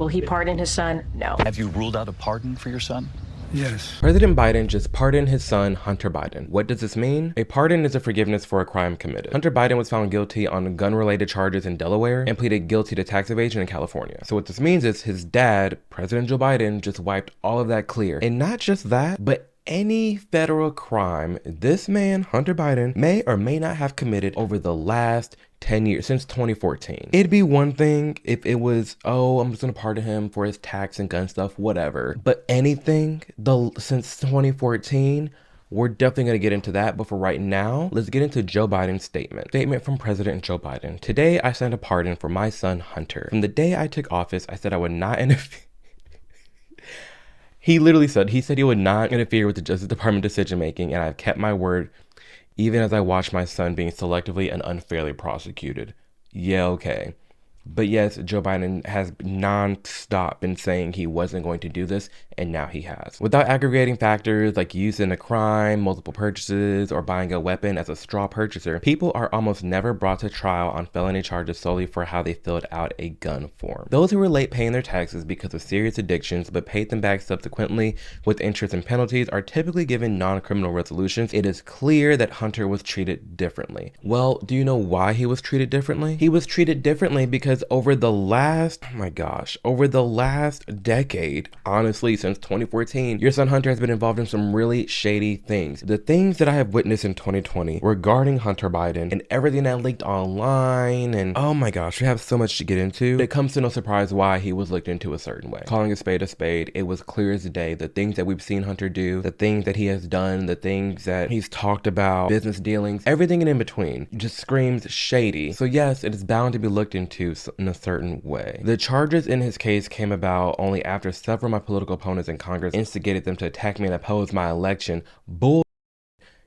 Will he pardon his son? No. Have you ruled out a pardon for your son? Yes. President Biden just pardoned his son, Hunter Biden. What does this mean? A pardon is a forgiveness for a crime committed. Hunter Biden was found guilty on gun-related charges in Delaware and pleaded guilty to tax evasion in California. So what this means is his dad, President Joe Biden, just wiped all of that clear. And not just that, but any federal crime this man, Hunter Biden, may or may not have committed over the last 10 years, since 2014. It'd be one thing if it was, oh, I'm just gonna pardon him for his tax and gun stuff, whatever. But anything since 2014, we're definitely going to get into that. But for right now, let's get into Joe Biden's statement. Statement from President Joe Biden. Today, I signed a pardon for my son, Hunter. From the day I took office, I said I would not interfere. He literally said, he would not interfere with the Justice Department decision making, and I've kept my word even as I watch my son being selectively and unfairly prosecuted. Yeah, okay. But yes, Joe Biden has non-stop been saying he wasn't going to do this, and now he has. Without aggravating factors like use in a crime, multiple purchases, or buying a weapon as a straw purchaser, people are almost never brought to trial on felony charges solely for how they filled out a gun form. Those who were late paying their taxes because of serious addictions but paid them back subsequently with interest and penalties are typically given non-criminal resolutions. It is clear that Hunter was treated differently. Well, do you know why he was treated differently? He was treated differently because over the last decade, honestly, since 2014, your son Hunter has been involved in some really shady things. The things that I have witnessed in 2020 regarding Hunter Biden and everything that leaked online, and oh my gosh, we have so much to get into. It comes to no surprise why he was looked into a certain way. Calling a spade, it was clear as day. The things that we've seen Hunter do, the things that he has done, the things that he's talked about, business dealings, everything in between just screams shady. So yes, it is bound to be looked into in a certain way. The charges in his case came about only after several of my political opponents in Congress instigated them to attack me and oppose my election. Bull.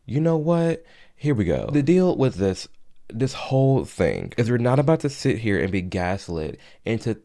You know what? Here we go. The deal with this whole thing is we're not about to sit here and be gaslit into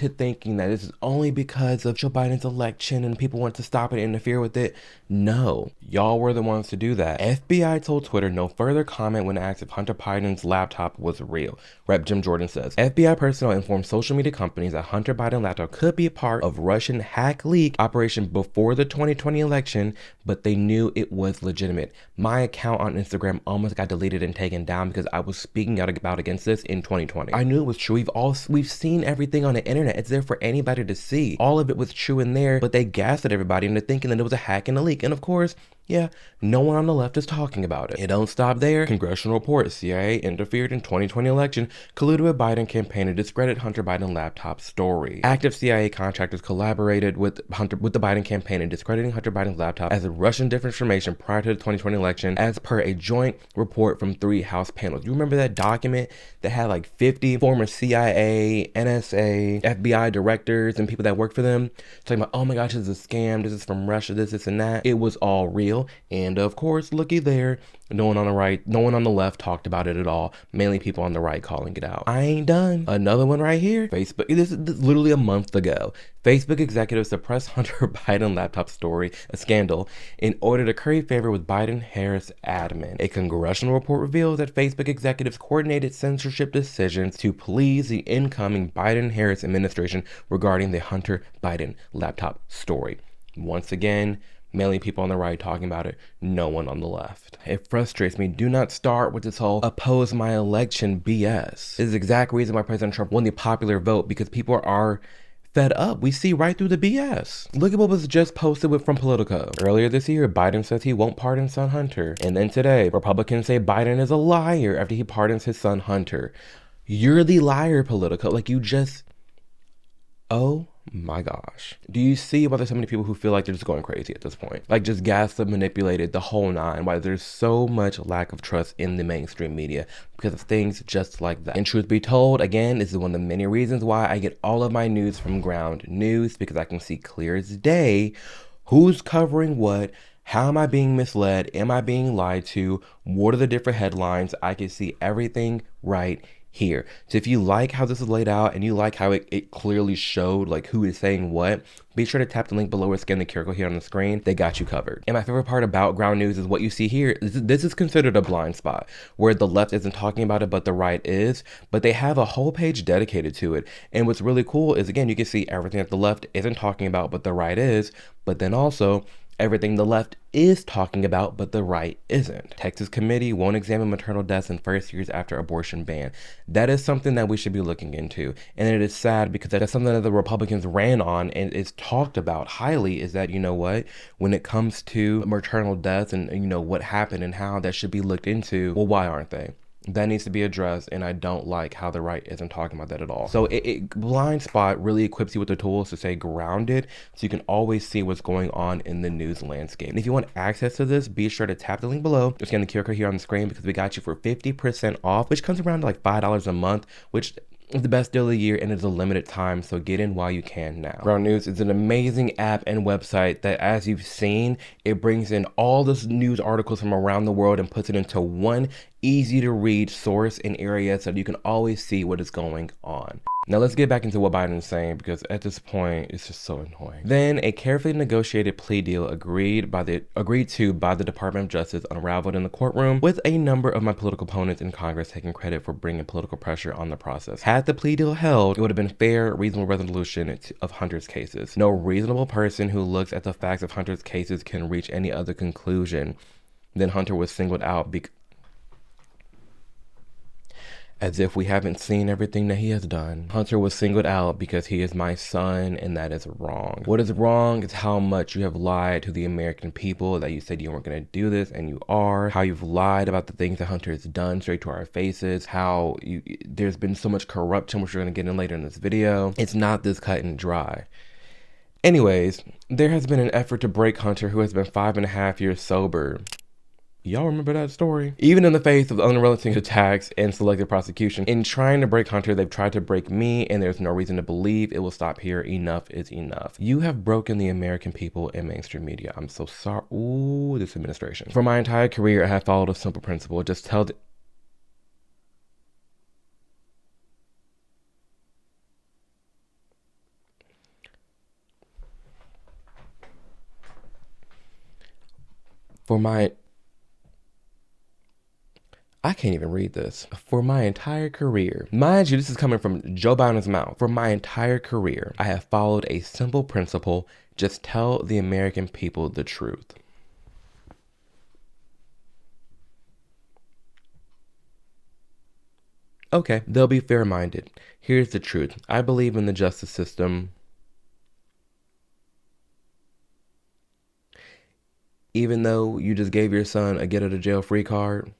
thinking that this is only because of Joe Biden's election and people want to stop it and interfere with it. No, y'all were the ones to do that. FBI told Twitter no further comment when asked if Hunter Biden's laptop was real. Rep. Jim Jordan says, FBI personnel informed social media companies that Hunter Biden's laptop could be a part of Russian hack leak operation before the 2020 election, but they knew it was legitimate. My account on Instagram almost got deleted and taken down because I was speaking out about against this in 2020. I knew it was true. We've seen everything on the internet. It's there for anybody to see. All of it was true in there, but they gaslit everybody into thinking that it was a hack and a leak. And of course, yeah, no one on the left is talking about it. It don't stop there. Congressional report, CIA interfered in 2020 election, colluded with Biden campaign to discredit Hunter Biden laptop story. Active CIA contractors collaborated with the Biden campaign in discrediting Hunter Biden's laptop as a Russian disinformation prior to the 2020 election, as per a joint report from 3 House panels. You remember that document that had like 50 former CIA, NSA, FBI directors and people that work for them talking about, oh my gosh, this is a scam, this is from Russia, this and that. It was all real. And of course, looky there, no one on the left talked about it at all. Mainly people on the right calling it out. I ain't done. Another one right here. Facebook, this is literally a month ago. Facebook executives suppressed Hunter Biden laptop story, a scandal, in order to curry favor with Biden-Harris admin. A congressional report reveals that Facebook executives coordinated censorship decisions to please the incoming Biden-Harris administration regarding the Hunter Biden laptop story. Once again, mainly people on the right talking about it, no one on the left. It frustrates me. Do not start with this whole oppose my election BS. This is the exact reason why President Trump won the popular vote, because people are fed up. We see right through the BS. Look at what was just posted from Politico. Earlier this year, Biden says he won't pardon son Hunter. And then today, Republicans say Biden is a liar after he pardons his son Hunter. You're the liar, Politico. Like, you just... Oh my gosh. Do you see why there's so many people who feel like they're just going crazy at this point? Like, just gaslit, manipulated, the whole nine. Why there's so much lack of trust in the mainstream media because of things just like that. And truth be told, again, this is one of the many reasons why I get all of my news from Ground News, because I can see clear as day who's covering what. How am I being misled? Am I being lied to? What are the different headlines? I can see everything right here. So if you like how this is laid out and you like how it clearly showed like who is saying what, be sure to tap the link below or scan the QR code here on the screen. They got you covered. And my favorite part about ground news is what you see here. This is considered a blind spot where the left isn't talking about it, but the right is. But they have a whole page dedicated to it. And what's really cool is, again, you can see everything that the left isn't talking about, but the right is. But then also everything the left is talking about, but the right isn't. Texas committee won't examine maternal deaths in first years after abortion ban. That is something that we should be looking into. And it is sad because that's something that the Republicans ran on and is talked about highly, is that, you know what, when it comes to maternal deaths and you know, what happened and how that should be looked into, well, why aren't they? That needs to be addressed, and I don't like how the right isn't talking about that at all. So blind spot really equips you with the tools to stay grounded, so you can always see what's going on in the news landscape. And if you want access to this, be sure to tap the link below or scan the QR code here on the screen, because we got you for 50% off, which comes around to like $5 a month, which is the best deal of the year, and it's a limited time, so get in while you can now. Ground News is an amazing app and website that, as you've seen, it brings in all this news articles from around the world and puts it into one easy to read source and area so that you can always see what is going on. Now let's get back into what Biden is saying, because at this point it's just so annoying. Then a carefully negotiated plea deal agreed to by the Department of Justice unraveled in the courtroom, with a number of my political opponents in Congress taking credit for bringing political pressure on the process. Had the plea deal held, it would have been fair, reasonable resolution of Hunter's cases. No reasonable person who looks at the facts of Hunter's cases can reach any other conclusion than Hunter was singled out as if we haven't seen everything that he has done. Hunter was singled out because he is my son, and that is wrong. What is wrong is how much you have lied to the American people, that you said you weren't going to do this and you are. How you've lied about the things that Hunter has done straight to our faces. How there's been so much corruption, which we're going to get in later in this video. It's not this cut and dry. Anyways, there has been an effort to break Hunter, who has been 5.5 years sober. Y'all remember that story? Even in the face of unrelenting attacks and selective prosecution, in trying to break Hunter, they've tried to break me, and there's no reason to believe it will stop here. Enough is enough. You have broken the American people and mainstream media. I'm so sorry. Ooh, this administration. For my entire career, I have followed a simple principle. Just tell the... I can't even read this. For my entire career, mind you, this is coming from Joe Biden's mouth. For my entire career, I have followed a simple principle. Just tell the American people the truth. Okay, they'll be fair-minded. Here's the truth. I believe in the justice system. Even though you just gave your son a get out of jail free card,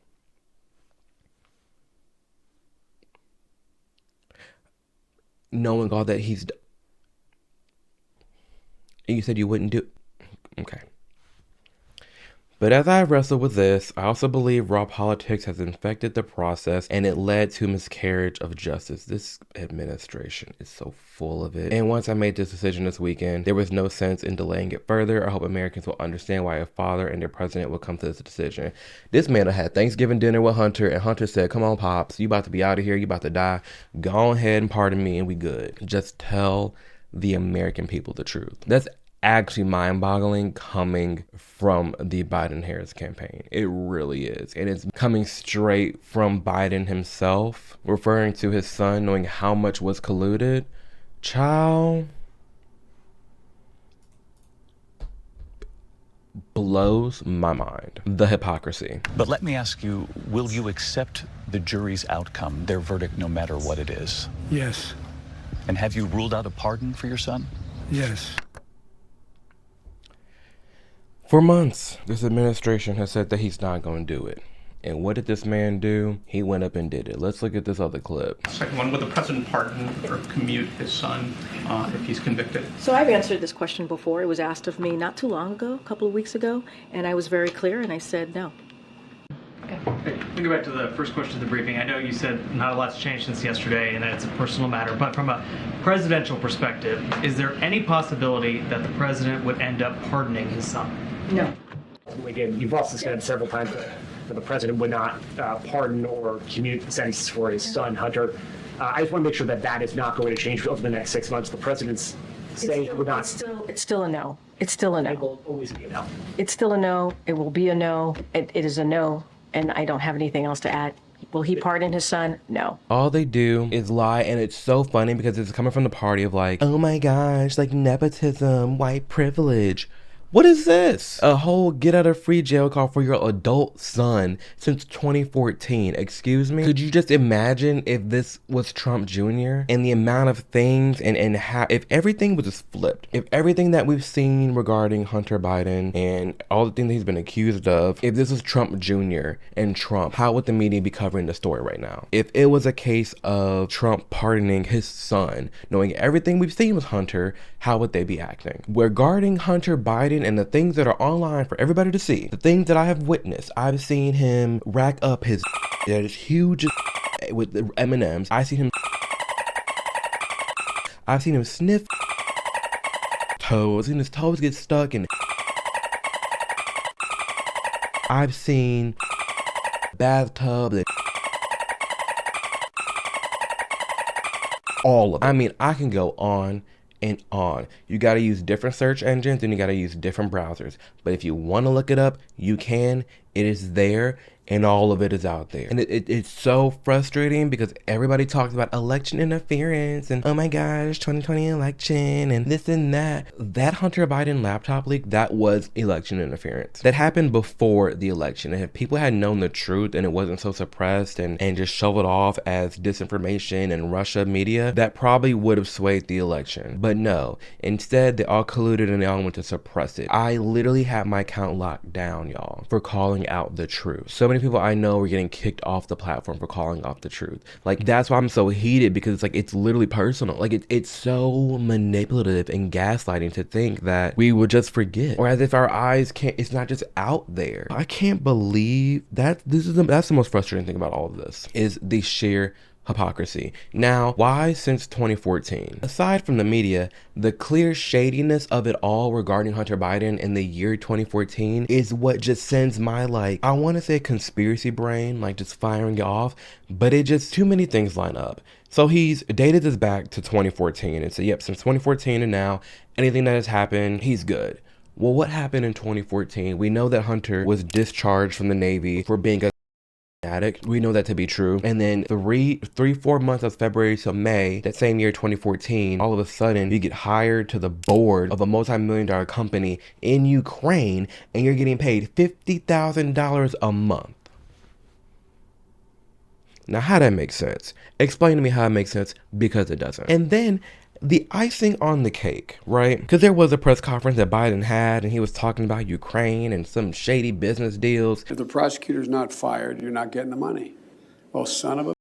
knowing all that he's done, and you said you wouldn't do, okay. But as I wrestle with this, I also believe raw politics has infected the process, and it led to miscarriage of justice. This administration is so full of it. And once I made this decision this weekend, there was no sense in delaying it further. I hope Americans will understand why a father and their president will come to this decision. This man had Thanksgiving dinner with Hunter, and Hunter said, "Come on, Pops, you about to be out of here. You about to die. Go ahead and pardon me, and we good." Just tell the American people the truth. That's actually mind-boggling coming from the Biden-Harris campaign. It really is. And it's coming straight from Biden himself, referring to his son, knowing how much was colluded. Child, blows my mind. The hypocrisy. But let me ask you, will you accept the jury's outcome, their verdict, no matter what it is? Yes. And have you ruled out a pardon for your son? Yes. For months, this administration has said that he's not going to do it. And what did this man do? He went up and did it. Let's look at this other clip. Second one, would the president pardon or commute his son if he's convicted? So I've answered this question before. It was asked of me not too long ago, a couple of weeks ago, and I was very clear, and I said no. Okay. We go back to the first question of the briefing. I know you said not a lot's changed since yesterday and that it's a personal matter, but from a presidential perspective, is there any possibility that the president would end up pardoning his son? No. Again, you've also said several times that the president would not pardon or commute the sentences for his son, Hunter. I just want to make sure that that is not going to change over the next 6 months. The president's saying it would not. It's still a no. It's still a It no. will always be a no. It's still a no. It will be a no. It is a no. And I don't have anything else to add. Will he pardon his son? No. All they do is lie, and it's so funny because it's coming from the party of like, oh my gosh, like nepotism, white privilege. What is this? A whole get out of free jail call for your adult son since 2014. Excuse me? Could you just imagine if this was Trump Jr. and the amount of things and how, if everything was just flipped, if everything that we've seen regarding Hunter Biden and all the things that he's been accused of, if this was Trump Jr. and Trump, how would the media be covering the story right now? If it was a case of Trump pardoning his son, knowing everything we've seen with Hunter, how would they be acting? Regarding Hunter Biden and the things that are online for everybody to see, the things that I have witnessed, I've seen him rack up his that is huge with the M&Ms. I've seen him sniff toes, and his toes get stuck in. I've seen bathtub and all of it. I mean, I can go on and on. You got to use different search engines and you got to use different browsers. But if you want to look it up, you can. It is there, and all of it is out there. And it's so frustrating because everybody talks about election interference and oh my gosh, 2020 election and this and that. That Hunter Biden laptop leak, that was election interference. That happened before the election. And if people had known the truth and it wasn't so suppressed and just shoveled off as disinformation and Russia media, that probably would have swayed the election. But no, instead they all colluded and they all went to suppress it. I literally had my account locked down, y'all, for calling out the truth. So many people I know were getting kicked off the platform for calling off the truth. Like, that's why I'm so heated, because it's like, it's literally personal. Like, it's so manipulative and gaslighting to think that we would just forget, or as if our eyes can't, it's not just out there. I can't believe that that's the most frustrating thing about all of this, is the sheer hypocrisy. Now, why since 2014? Aside from the media, the clear shadiness of it all regarding Hunter Biden in the year 2014 is what just sends my, like, I want to say conspiracy brain, like, just firing off, but it just, too many things line up. So he's dated this back to 2014 and said, yep, since 2014 and now, anything that has happened, he's good. Well, what happened in 2014? We know that Hunter was discharged from the Navy for being a addict. We know that to be true. And then 4 months of February to May, that same year, 2014, all of a sudden you get hired to the board of a multi-million-dollar company in Ukraine and you're getting paid $50,000 a month. Now, how that makes sense? Explain to me how it makes sense, because it doesn't. And then the icing on the cake, right? Because there was a press conference that Biden had and he was talking about Ukraine and some shady business deals. If the prosecutor's not fired, you're not getting the money. Well, son of a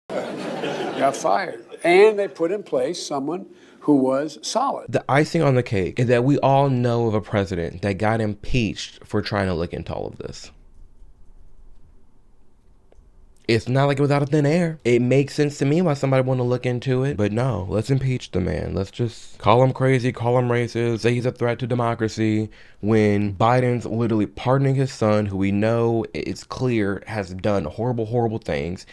got fired. And they put in place someone who was solid. The icing on the cake is that we all know of a president that got impeached for trying to look into all of this. It's not like it was out of thin air. It makes sense to me why somebody want to look into it. But no, let's impeach the man. Let's just call him crazy, call him racist, say he's a threat to democracy, when Biden's literally pardoning his son, who we know, it's clear, has done horrible, horrible things.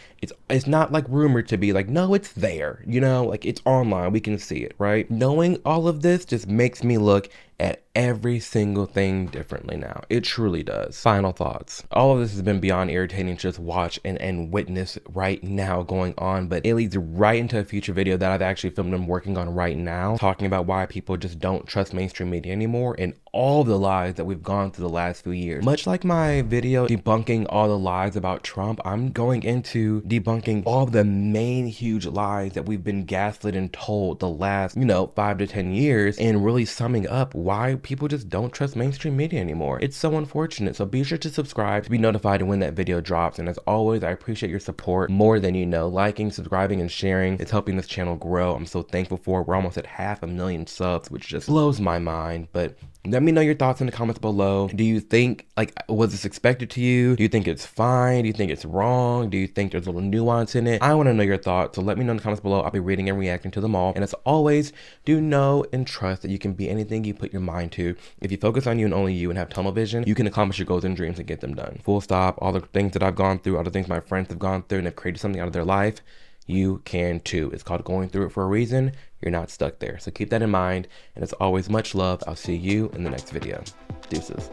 It's not like rumored to be like, no, it's there. You know, like, it's online. We can see it, right? Knowing all of this just makes me look at every single thing differently now. It truly does. Final thoughts. All of this has been beyond irritating to just watch and witness right now going on, but it leads right into a future video that I've actually filmed and working on right now, talking about why people just don't trust mainstream media anymore and all the lies that we've gone through the last few years. Much like my video debunking all the lies about Trump, I'm going into debunking all of the main huge lies that we've been gaslit and told the last, 5 to 10 years, and really summing up why people just don't trust mainstream media anymore. It's so unfortunate. So be sure to subscribe to be notified when that video drops. And as always, I appreciate your support more than you know. Liking, subscribing, and sharing is helping this channel grow. I'm so thankful for it. We're almost at 500,000 subs, which just blows my mind. But let me know your thoughts in the comments below. Do you think, was this expected to you? Do you think it's fine? Do you think it's wrong? Do you think there's a little nuance in it? I want to know your thoughts, so let me know in the comments below. I'll be reading and reacting to them all. And as always, do know and trust that you can be anything you put your mind to. If you focus on you and only you and have tunnel vision, you can accomplish your goals and dreams and get them done. Full stop. All the things that I've gone through, all the things my friends have gone through and have created something out of their life, you can too. It's called going through it for a reason. You're not stuck there. So keep that in mind. And as always, much love. I'll see you in the next video. Deuces.